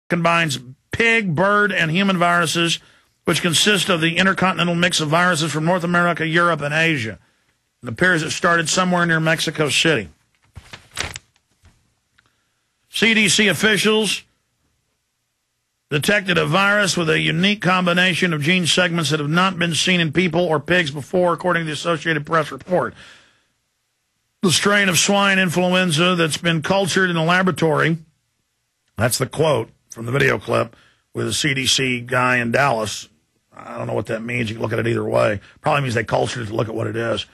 combines pig, bird, and human viruses, which consist of the intercontinental mix of viruses from North America, Europe, and Asia. It appears it started somewhere near Mexico City. CDC officials detected a virus with a unique combination of gene segments that have not been seen in people or pigs before, according to the Associated Press report. The strain of swine influenza that's been cultured in a laboratory, that's the quote from the video clip with a CDC guy in Dallas. I don't know what that means. You can look at it either way. Probably means they cultured it to look at what it is.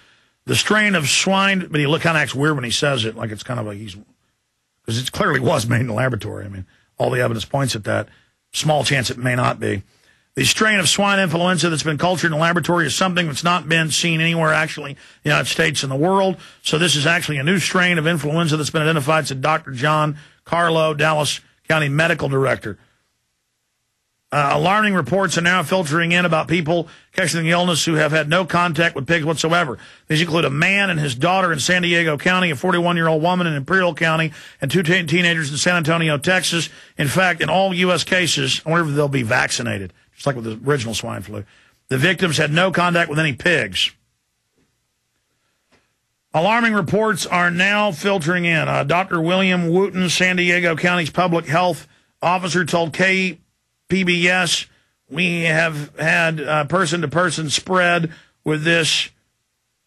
The strain of swine, but he kind of acts weird when he says it, like it's kind of a, because it clearly was made in a laboratory. I mean, all the evidence points at that. Small chance it may not be. The strain of swine influenza that's been cultured in a laboratory is something that's not been seen anywhere, actually, in the United States and the world. So this is actually a new strain of influenza that's been identified, said Dr. John Carlo, Dallas County Medical Director. Alarming reports are now filtering in about people catching the illness who have had no contact with pigs whatsoever. These include a man and his daughter in San Diego County, a 41-year-old woman in Imperial County, and two teenagers in San Antonio, Texas. In fact, in all U.S. cases, I wonder if they'll be vaccinated, just like with the original swine flu. The victims had no contact with any pigs. Alarming reports are now filtering in. Dr. William Wooten, San Diego County's public health officer, told KPBS, we have had person-to-person spread with this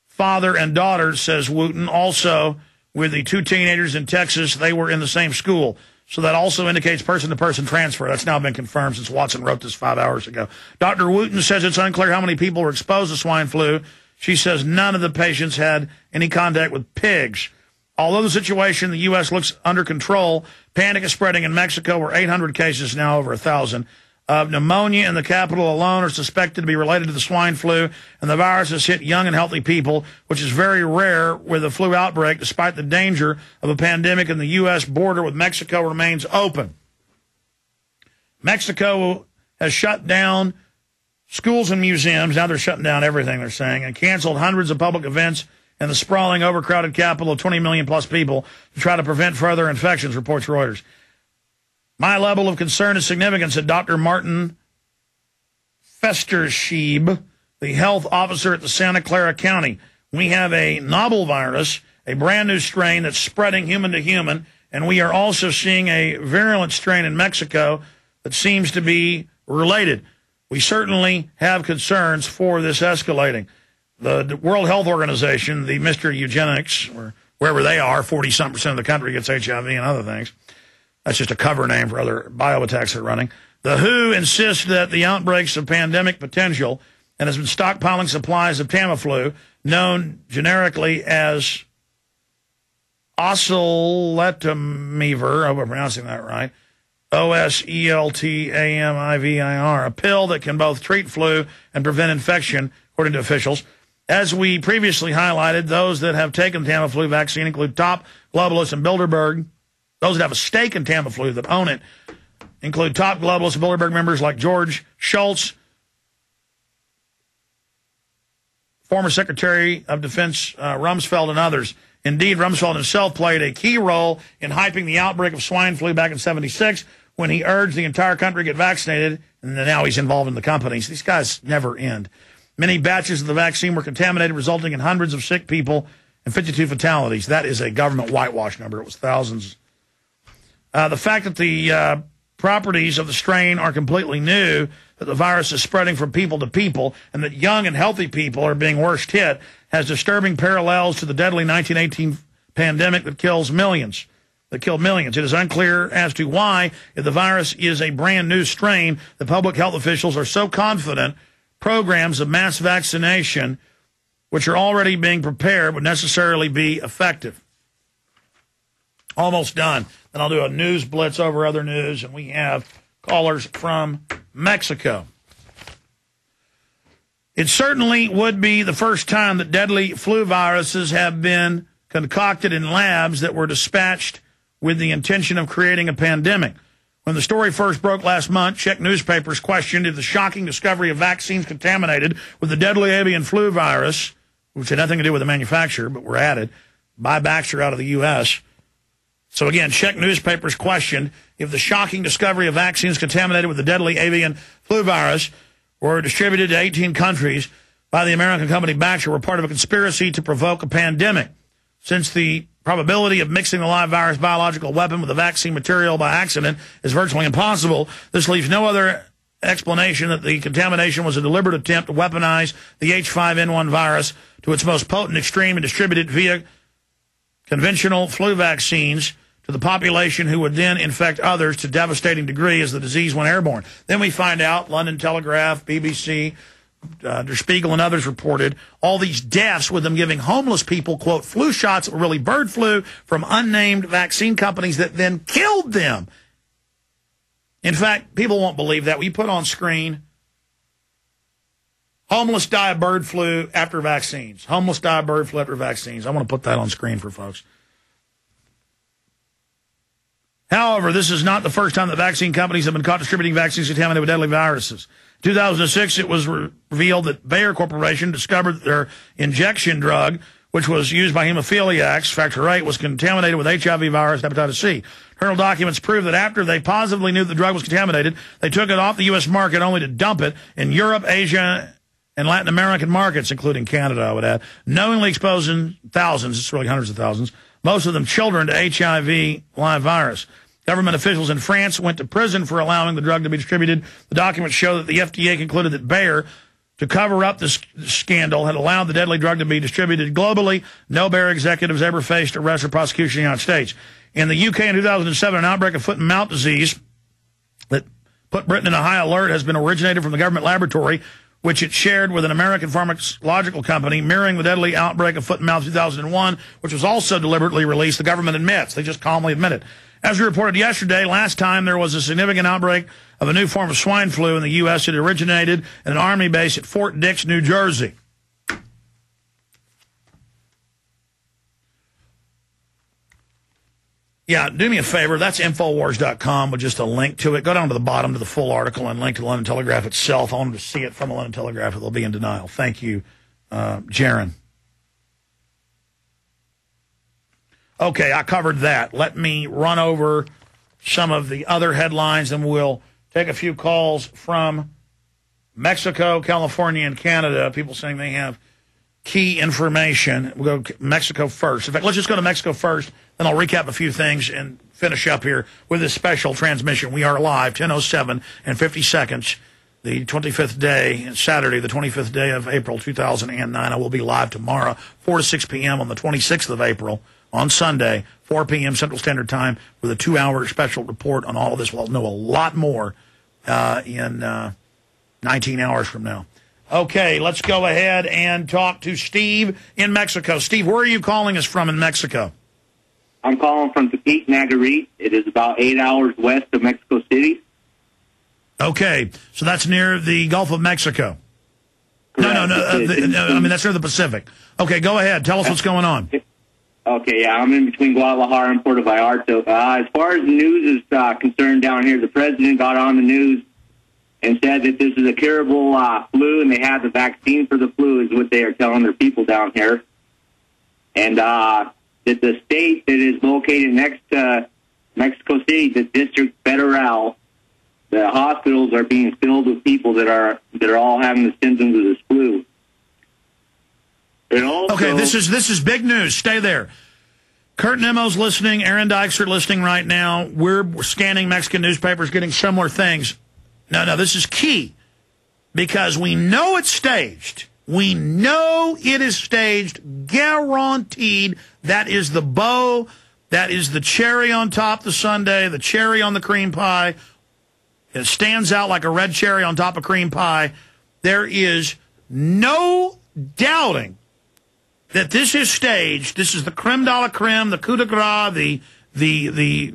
father and daughter, says Wooten. Also, with the two teenagers in Texas, they were in the same school. So that also indicates person-to-person transfer. That's now been confirmed since Watson wrote this 5 hours ago. Dr. Wooten says it's unclear how many people were exposed to swine flu. She says none of the patients had any contact with pigs. Although the situation in the U.S. looks under control, panic is spreading in Mexico, where 800 cases, now over 1,000, of pneumonia in the capital alone are suspected to be related to the swine flu, and the virus has hit young and healthy people, which is very rare with a flu outbreak, despite the danger of a pandemic, and the U.S. border with Mexico remains open. Mexico has shut down schools and museums. Now they're shutting down everything, they're saying, and canceled hundreds of public events in the sprawling, overcrowded capital of 20 million-plus people to try to prevent further infections, reports Reuters. My level of concern is significant, said Dr. Martin Festerschieb, the health officer at the Santa Clara County. We have a novel virus, a brand-new strain that's spreading human to human, and we are also seeing a virulent strain in Mexico that seems to be related. We certainly have concerns for this escalating. The World Health Organization, the Mr. Eugenics, or wherever they are, 40-something% of the country gets HIV and other things. That's just a cover name for other bioattacks they're running. The WHO insists that the outbreaks of pandemic potential and has been stockpiling supplies of Tamiflu, known generically as oseltamivir, I hope I'm pronouncing that right, Oseltamivir, a pill that can both treat flu and prevent infection, according to officials. As we previously highlighted, those that have taken the Tamiflu vaccine include top globalists and Bilderberg. Those that have a stake in Tamiflu, that own it, include top globalist and Bilderberg members like George Shultz, former Secretary of Defense Rumsfeld, and others. Indeed, Rumsfeld himself played a key role in hyping the outbreak of swine flu back in '76 when he urged the entire country to get vaccinated, and now he's involved in the companies. These guys never end. Many batches of the vaccine were contaminated, resulting in hundreds of sick people and 52 fatalities. That is a government whitewash number. It was thousands. The fact that the properties of the strain are completely new, that the virus is spreading from people to people, and that young and healthy people are being worst hit, has disturbing parallels to the deadly 1918 pandemic that killed millions. It is unclear as to why, if the virus is a brand new strain, the public health officials are so confident programs of mass vaccination, which are already being prepared, would necessarily be effective. Almost done. Then I'll do a news blitz over other news, and we have callers from Mexico. It certainly would be the first time that deadly flu viruses have been concocted in labs that were dispatched with the intention of creating a pandemic. When the story first broke last month, Czech newspapers questioned if the shocking discovery of vaccines contaminated with the deadly avian flu virus, which had nothing to do with the manufacturer, but were added by Baxter out of the U.S., So again, Czech newspapers questioned if the shocking discovery of vaccines contaminated with the deadly avian flu virus were distributed to 18 countries by the American company Baxter were part of a conspiracy to provoke a pandemic. Since the probability of mixing the live virus biological weapon with the vaccine material by accident is virtually impossible, this leaves no other explanation that the contamination was a deliberate attempt to weaponize the H5N1 virus to its most potent extreme and distribute it via conventional flu vaccines to the population who would then infect others to devastating degree as the disease went airborne. Then we find out, London Telegraph, BBC, Der Spiegel and others reported all these deaths with them giving homeless people, quote, flu shots that were really bird flu from unnamed vaccine companies that then killed them. In fact, people won't believe that. We put on screen, homeless die of bird flu after vaccines. Homeless die of bird flu after vaccines. I want to put that on screen for folks. However, this is not the first time that vaccine companies have been caught distributing vaccines contaminated with deadly viruses. In 2006, it was revealed that Bayer Corporation discovered that their injection drug, which was used by hemophiliacs, factor VIII, was contaminated with HIV virus and hepatitis C. Internal documents prove that after they positively knew the drug was contaminated, they took it off the U.S. market only to dump it in Europe, Asia, and Latin American markets, including Canada, I would add, knowingly exposing thousands, it's really hundreds of thousands, most of them children, to HIV live virus. Government officials in France went to prison for allowing the drug to be distributed. The documents show that the FDA concluded that Bayer, to cover up this scandal, had allowed the deadly drug to be distributed globally. No Bayer executives ever faced arrest or prosecution in the United States. In the UK in 2007, an outbreak of foot and mouth disease that put Britain in a high alert has been originated from the government laboratory, which it shared with an American pharmacological company, mirroring the deadly outbreak of foot and mouth 2001, which was also deliberately released. The government admits. They just calmly admit it. As we reported yesterday, last time there was a significant outbreak of a new form of swine flu in the U.S. It originated at an Army base at Fort Dix, New Jersey. Yeah, do me a favor. That's Infowars.com with just a link to it. Go down to the bottom to the full article and link to the London Telegraph itself. I wanted to see it from the London Telegraph. They'll be in denial. Thank you, Jaron. Okay, I covered that. Let me run over some of the other headlines, and we'll take a few calls from Mexico, California, and Canada. People saying they have key information. We'll go to Mexico first. In fact, let's just go to Mexico first, then I'll recap a few things and finish up here with this special transmission. We are live, 10:07 and 50 seconds, the 25th day, Saturday, the 25th day of April 2009. I will be live tomorrow, 4 to 6 p.m. on the 26th of April. On Sunday, 4 p.m. Central Standard Time, with a 2-hour special report on all of this. We'll know a lot more in 19 hours from now. Okay, let's go ahead and talk to Steve in Mexico. Steve, where are you calling us from in Mexico? I'm calling from Tepic, Nayarit. It is about 8 hours west of Mexico City. Okay, so that's near the Gulf of Mexico. Correct. No, I mean, that's near the Pacific. Okay, go ahead. Tell us what's going on. Okay, yeah, I'm in between Guadalajara and Puerto Vallarta. As far as the news is concerned down here, the president got on the news and said that this is a curable flu, and they have the vaccine for the flu, is what they are telling their people down here. And that the state that is located next to Mexico City, the District Federal, the hospitals are being filled with people that are all having the symptoms of this flu. Also, okay, this is big news. Stay there. Kurt Nemo's listening. Aaron Dykes are listening right now. We're scanning Mexican newspapers, getting similar things. No, this is key because we know it's staged. We know it is staged, guaranteed. That is the bow. That is the cherry on top of the sundae, the cherry on the cream pie. It stands out like a red cherry on top of cream pie. There is no doubting that this is staged. This is the creme de la creme, the coup de grace, the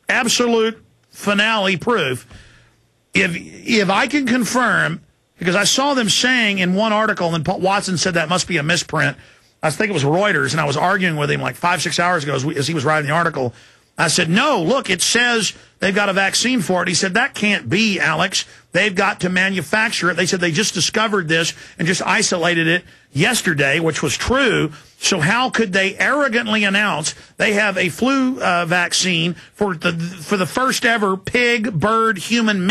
absolute finale proof. If I can confirm, because I saw them saying in one article, and Paul Watson said that must be a misprint. I think it was Reuters, and I was arguing with him like 5-6 hours ago as he was writing the article. I said, no, look, it says they've got a vaccine for it. He said, that can't be, Alex. They've got to manufacture it. They said they just discovered this and just isolated it yesterday, which was true. So how could they arrogantly announce they have a flu vaccine for the first ever pig, bird, human